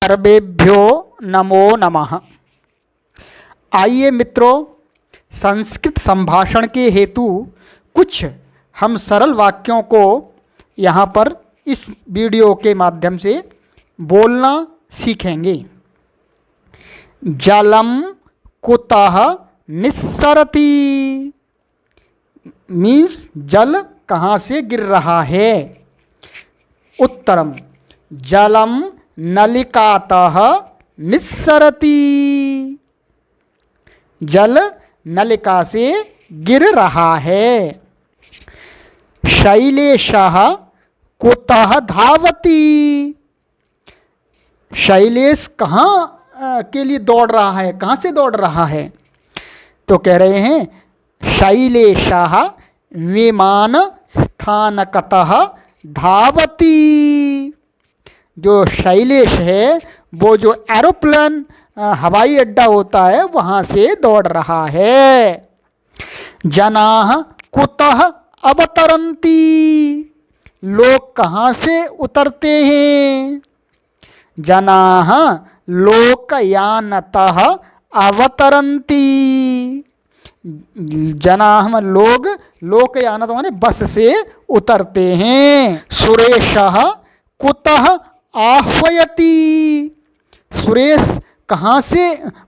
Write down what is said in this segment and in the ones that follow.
सर्वेभ्यो नमो नमः। आइए मित्रों, संस्कृत संभाषण के हेतु कुछ हम सरल वाक्यों को यहाँ पर इस वीडियो के माध्यम से बोलना सीखेंगे। जलम कुतः निस्सरति मीन्स जल कहाँ से गिर रहा है। उत्तरम जलम नलिकातः निस्सरति, जल नलिका से गिर रहा है। शैलेशः कुतः धावति, शैलेश कहाँ के लिए दौड़ रहा है, कहाँ से दौड़ रहा है। तो कह रहे हैं शैलेशः विमान स्थानकतः धावति, जो शैलेश है वो जो एरोप्लेन हवाई अड्डा होता है वहाँ से दौड़ रहा है। जनाः कुतः अवतरन्ति, लोग कहाँ से उतरते हैं। जनाः लोकयानतः अवतरन्ति, जनाः लोग, लोकयानत माने बस से उतरते हैं। सुरेशः कुतः आह्वयति, सुरेश कहाँ से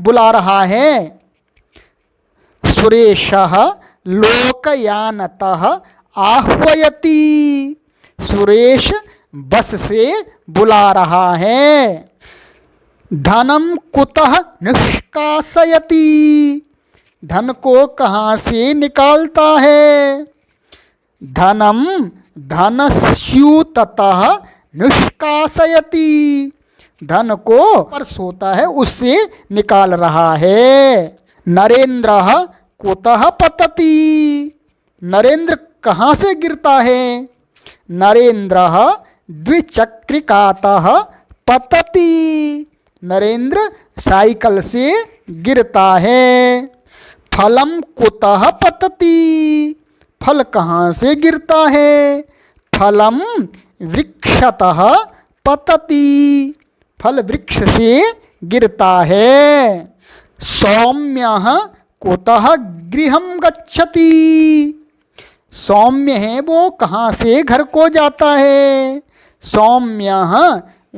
बुला रहा है। सुरेशः लोकयानतः आह्वयति, सुरेश बस से बुला रहा है। धनम कुतः निष्कासयति, धन को कहाँ से निकालता है। धनम धनस्यूततः निष्कासयति, धन को पर्स होता है उससे निकाल रहा है। नरेंद्रः कुतः पतति, नरेंद्र कहाँ से गिरता है। नरेंद्रः द्विचक्रिकातः पतति, नरेंद्र साइकिल से गिरता है। फलम कुतः पतति, फल कहाँ से गिरता है। फलम वृक्षतः पतति, फल वृक्ष से गिरता है। सौम्यः कुतः गृहं गच्छति, सौम्य है वो कहाँ से घर को जाता है। सौम्यः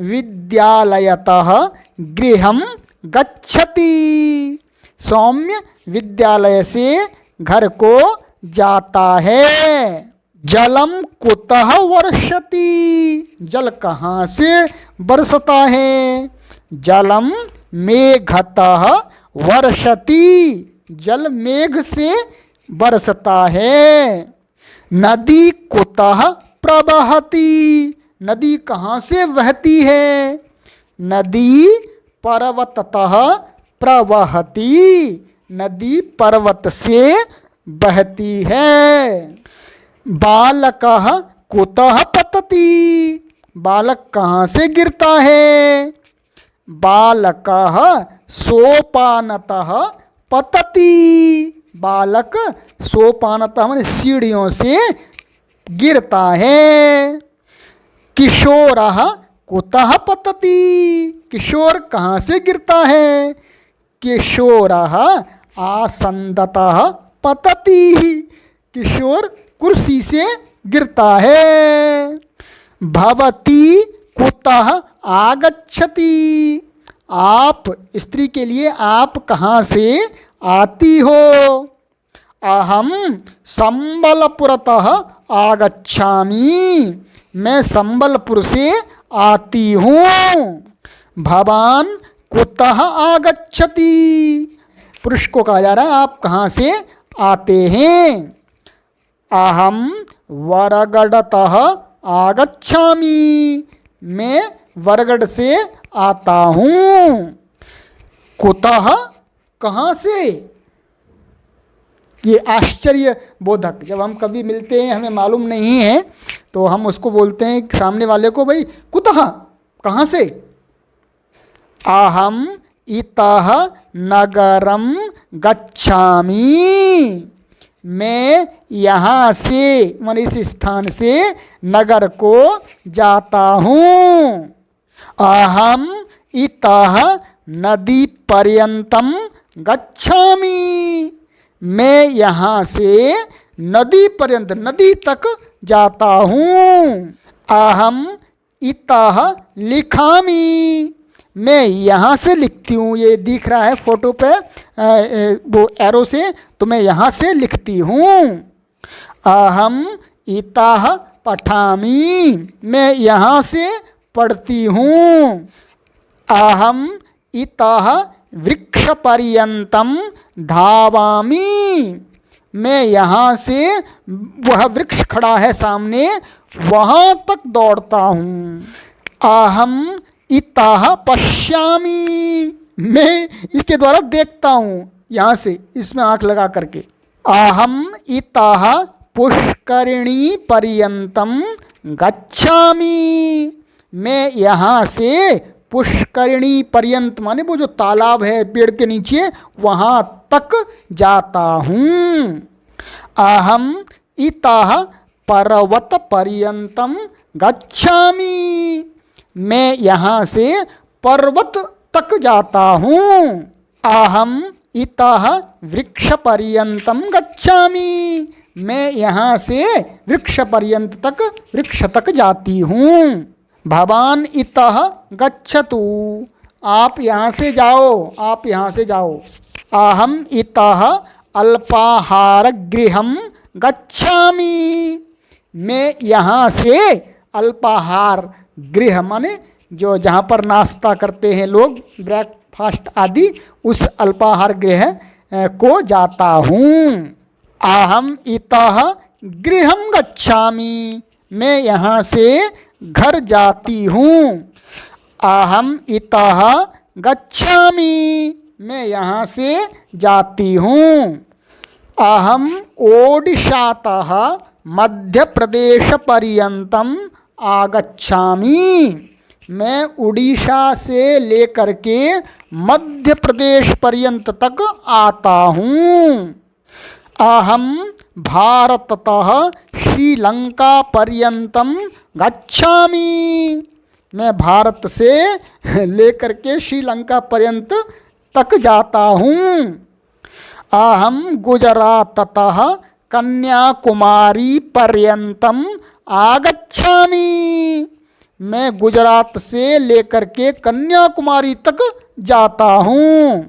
विद्यालयतः गृहं गच्छति, सौम्य विद्यालय से घर को जाता है। जलम कुतः वर्षति, जल कहाँ से बरसता है। जलम मेघतः वर्षति, जल मेघ से बरसता है। नदी कुतः प्रवहति, नदी कहाँ से बहती है। नदी पर्वततः प्रवहति, नदी पर्वत से बहती है। बालकः कुतः पतति, बालक कहाँ से गिरता है। बालकः सोपानतः पतति, बालक सोपानतः माने सीढ़ियों से गिरता है। किशोरः कुतः पतति, किशोर कहाँ से गिरता है। किशोरः आसन्दतः पतति, किशोर कुर्सी से गिरता है। भवती कुतः आगच्छति, आप स्त्री के लिए आप कहाँ से आती हो। अहम संबलपुरतः आगच्छामि, मैं संबलपुर से आती हूँ। भवान कुतः आगच्छति, पुरुष को कहा जा रहा है आप कहाँ से आते हैं। अहम वरगड़तः आगच्छामि, मैं वरगढ़ से आता हूँ। कुतः कहाँ से, ये आश्चर्य बोधक, जब हम कभी मिलते हैं हमें मालूम नहीं है तो हम उसको बोलते हैं सामने वाले को, भाई कुतः कहाँ से। अहम इतः नगरम गच्छामि, मैं यहाँ से माने इस स्थान से नगर को जाता हूँ। अहम इतः नदी पर्यंतम गच्छामि, मैं यहाँ से नदी पर्यंत, नदी तक जाता हूँ। अहम इतः लिखामि, मैं यहाँ से लिखती हूँ। ये दिख रहा है फोटो पे वो एरो से, तो मैं यहाँ से लिखती हूँ। अहम इतः पठामि, मैं यहाँ से पढ़ती हूँ। अहम इतः वृक्ष पर्यंतम धावामि, मैं यहाँ से, वह वृक्ष खड़ा है सामने, वहाँ तक दौड़ता हूँ। अहम इतः पश्यामि, मैं इसके द्वारा देखता हूँ, यहाँ से इसमें आँख लगा करके। अहम इतः पुष्करिणी पर्यंतम गच्छामि, मैं यहाँ से पुष्करिणी पर्यंत माने वो जो तालाब है पेड़ के नीचे, वहाँ तक जाता हूँ। अहम इतः पर्वत पर्यंतम गच्छामि, मैं यहाँ से पर्वत तक जाता हूँ। अहम इतः वृक्ष पर्यंतम गच्छामि, मैं यहाँ से वृक्ष पर्यंत तक, वृक्ष तक जाती हूँ। भवान इतः गच्छतु, आप यहाँ से जाओ, आप यहाँ से जाओ। अहम इतः अल्पाहार गृहम गच्छामि, मैं यहाँ से अल्पाहार गृह माने जो जहाँ पर नाश्ता करते हैं लोग, ब्रेकफास्ट आदि, उस अल्पाहार गृह को जाता हूँ। अहम इतः गृहम गच्छामि, मैं यहाँ से घर जाती हूँ। अहम इतः गच्छामि, मैं यहाँ से जाती हूँ। अहम ओडिशातः मध्य प्रदेश पर्यंतम आगच्छामि, मैं उड़ीसा से लेकर के मध्य प्रदेश पर्यंत तक आता हूँ। अहम भारततः श्रीलंका पर्यंतम गच्छामि, मैं भारत से लेकर के श्रीलंका पर्यंत तक जाता हूँ। अहम गुजराततः कन्याकुमारी पर्यंतम आगच्छामि, मैं गुजरात से लेकर के कन्याकुमारी तक जाता हूँ।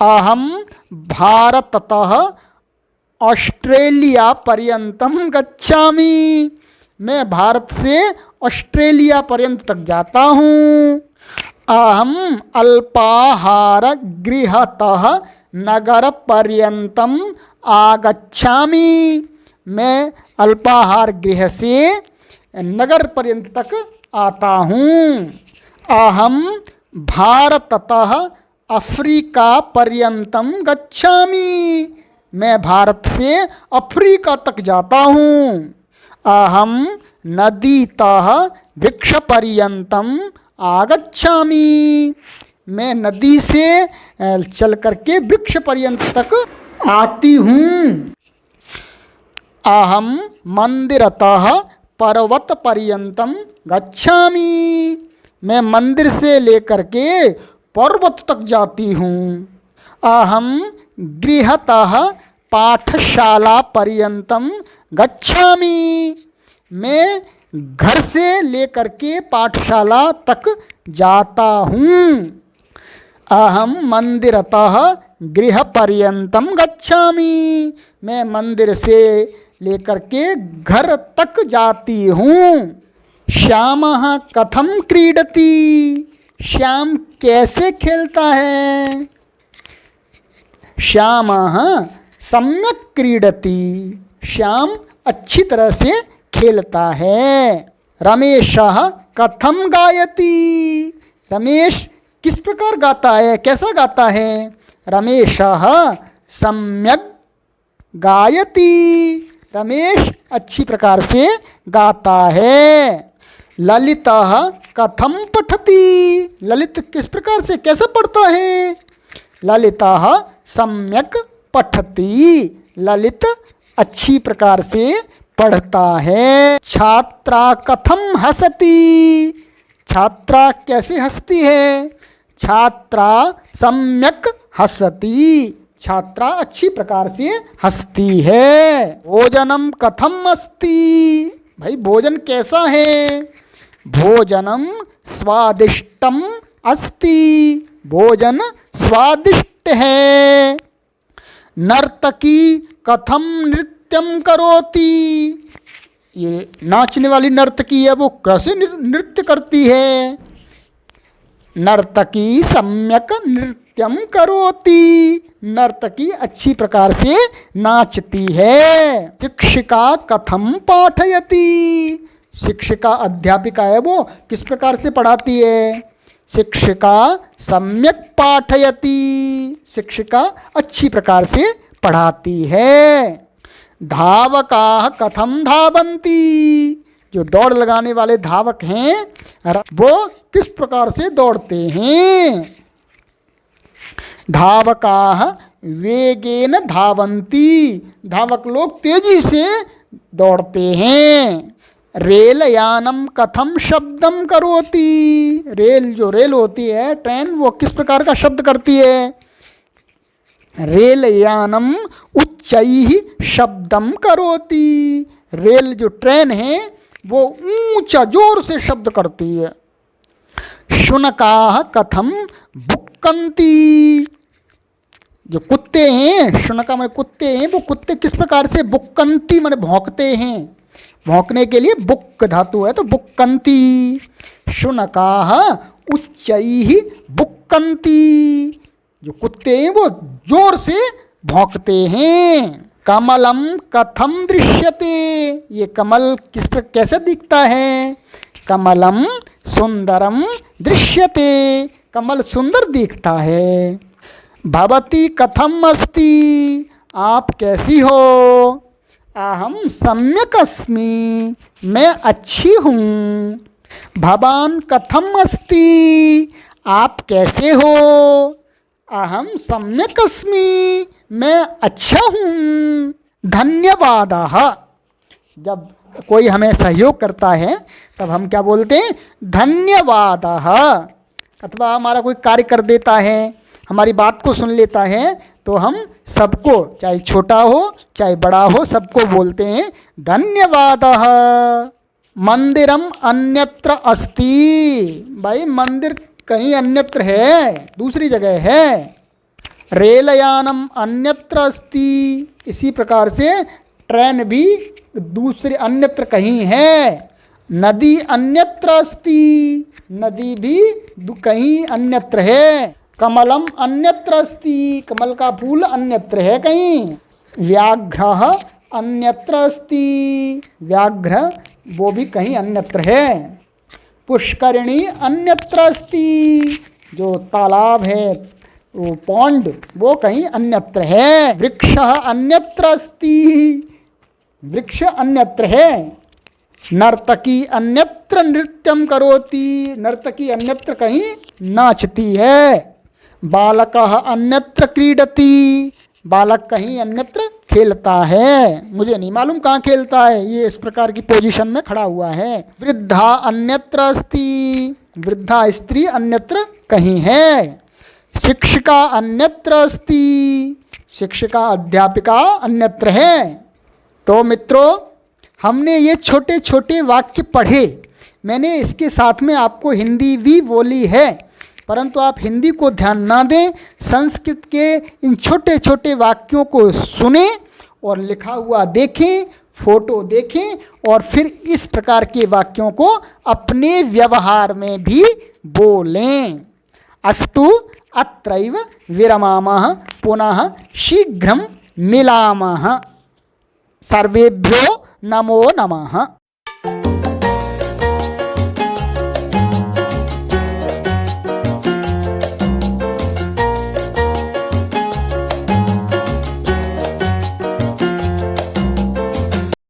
अहम भारततः ऑस्ट्रेलिया पर्यंतम गच्छामि, मैं भारत से ऑस्ट्रेलिया पर्यंत तक जाता हूँ। अहम अल्पाहार गृहतः नगर पर्यंतम आगच्छामि, मैं अल्पाहार गृह से नगर पर्यंत तक आता हूँ। अहम भारततः अफ्रीका पर्यंतम गच्छामि, मैं भारत से अफ्रीका तक जाता हूँ। अहम नदीतः वृक्ष पर्यंतम आगच्छामि, मैं नदी से चल करके वृक्ष पर्यंत तक आती हूँ। अहम मंदिरतः पर्वत पर्यंतम गच्छामि, मैं मंदिर से लेकर के पर्वत तक जाती हूँ। अहम गृहतः पाठशाला पर्यंतम गच्छामि, मैं घर से लेकर के पाठशाला तक जाता हूँ। अहम मंदिरतः गृह पर्यंतम गच्छामि, मैं मंदिर से लेकर के घर तक जाती हूँ। श्यामः कथम क्रीडति, श्याम कैसे खेलता है। श्यामः सम्यक क्रीडति, श्याम अच्छी तरह से खेलता है। रमेशः कथम गायति, रमेश किस प्रकार गाता है, कैसा गाता है। रमेशः सम्यक गायति, रमेश अच्छी प्रकार से गाता है। ललितः कथम पठति, ललित किस प्रकार से कैसे पढ़ता है। ललितः सम्यक पठति, ललित अच्छी प्रकार से पढ़ता है। छात्रा कथम हसति, छात्रा कैसे हंसती है। छात्रा सम्यक हसति, छात्रा अच्छी प्रकार से हंसती है। भोजनम कथम अस्ति, भाई भोजन कैसा है? भोजनम स्वादिष्टम अस्ति, भोजन स्वादिष्ट है। नर्तकी कथम नृत्यम करोति, ये नाचने वाली नर्तकी है, वो कैसे नृत्य करती है? नर्तकी सम्यक नृत्यम करोति, नर्तकी अच्छी प्रकार से नाचती है। शिक्षिका कथम पाठयति, शिक्षिका अध्यापिका है, वो किस प्रकार से पढ़ाती है? शिक्षिका सम्यक पाठयति, शिक्षिका अच्छी प्रकार से पढ़ाती है। धावकाः कथम धावन्ति, जो दौड़ लगाने वाले धावक हैं वो किस प्रकार से दौड़ते हैं? धावकाः वेगेन धावन्ति, धावक लोग तेजी से दौड़ते हैं। रेलयानम कथम शब्दम करोति, रेल जो रेल होती है ट्रेन, वो किस प्रकार का शब्द करती है? रेलयानम उच्चैः शब्दम करोति, रेल जो ट्रेन है वो ऊंचा जोर से शब्द करती है। शुनकाः कथम बुक्कन्ति, जो कुत्ते हैं, शुनका में कुत्ते हैं, वो कुत्ते किस प्रकार से बुक्कन्ति माने भौंकते हैं, भौंकने के लिए बुक्क धातु है तो बुक्कन्ति। शुनकाः उच्चैः बुक्कन्ति, जो कुत्ते हैं वो जोर से भौंकते हैं। कमलम कथम दृश्यते, ये कमल कैसे दिखता है? कमलम सुंदरम दृश्यते, कमल सुंदर दिखता है। भवती कथम अस्ति, आप कैसी हो? अहम सम्यक अस्मि, मैं अच्छी हूँ। भवान कथम अस्ति, आप कैसे हो? अहम सम्यक अस्मि, मैं अच्छा हूँ। धन्यवादः, जब कोई हमें सहयोग करता है तब हम क्या बोलते हैं? धन्यवादः। अथवा हमारा कोई कार्य कर देता है, हमारी बात को सुन लेता है, तो हम सबको, चाहे छोटा हो चाहे बड़ा हो, सबको बोलते हैं धन्यवादः। मंदिरम अन्यत्र अस्ति, भाई मंदिर कहीं अन्यत्र है, दूसरी जगह है। रेलयानम अन्यत्र अस्ति, इसी प्रकार से ट्रेन भी दूसरे अन्यत्र कहीं है। नदी अन्यत्र अस्ति, नदी भी कहीं अन्यत्र है। कमलम अन्यत्र अस्ति, कमल का फूल अन्यत्र है कहीं। व्याघ्रः अन्यत्र अस्ति, व्याघ्र वो भी कहीं अन्यत्र है। पुष्करिणी अन्यत्र अस्ति, जो तालाब है, वो पौंड, वो कहीं अन्यत्र है। वृक्षः अन्यत्र अस्ति, वृक्ष अन्यत्र है। नर्तकी अन्यत्र नृत्यम करोति, नर्तकी अन्यत्र कहीं नाचती है। बालकः अन्यत्र क्रीडति, बालक कहीं अन्यत्र खेलता है, मुझे नहीं मालूम कहाँ खेलता है, ये इस प्रकार की पोजीशन में खड़ा हुआ है। वृद्धा अन्यत्र अस्ति, वृद्धा स्त्री अन्यत्र कहीं है। शिक्षिका अन्यत्र अस्ति, शिक्षिका अध्यापिका अन्यत्र है। तो मित्रों, हमने ये छोटे छोटे वाक्य पढ़े, मैंने इसके साथ में आपको हिंदी भी बोली है, परंतु आप हिंदी को ध्यान ना दें, संस्कृत के इन छोटे छोटे वाक्यों को सुने और लिखा हुआ देखें, फोटो देखें और फिर इस प्रकार के वाक्यों को अपने व्यवहार में भी बोलें। अस्तु अत्रैव विरमामः, पुनः शीघ्रं मिलामः। सर्वेभ्यो नमो नमः।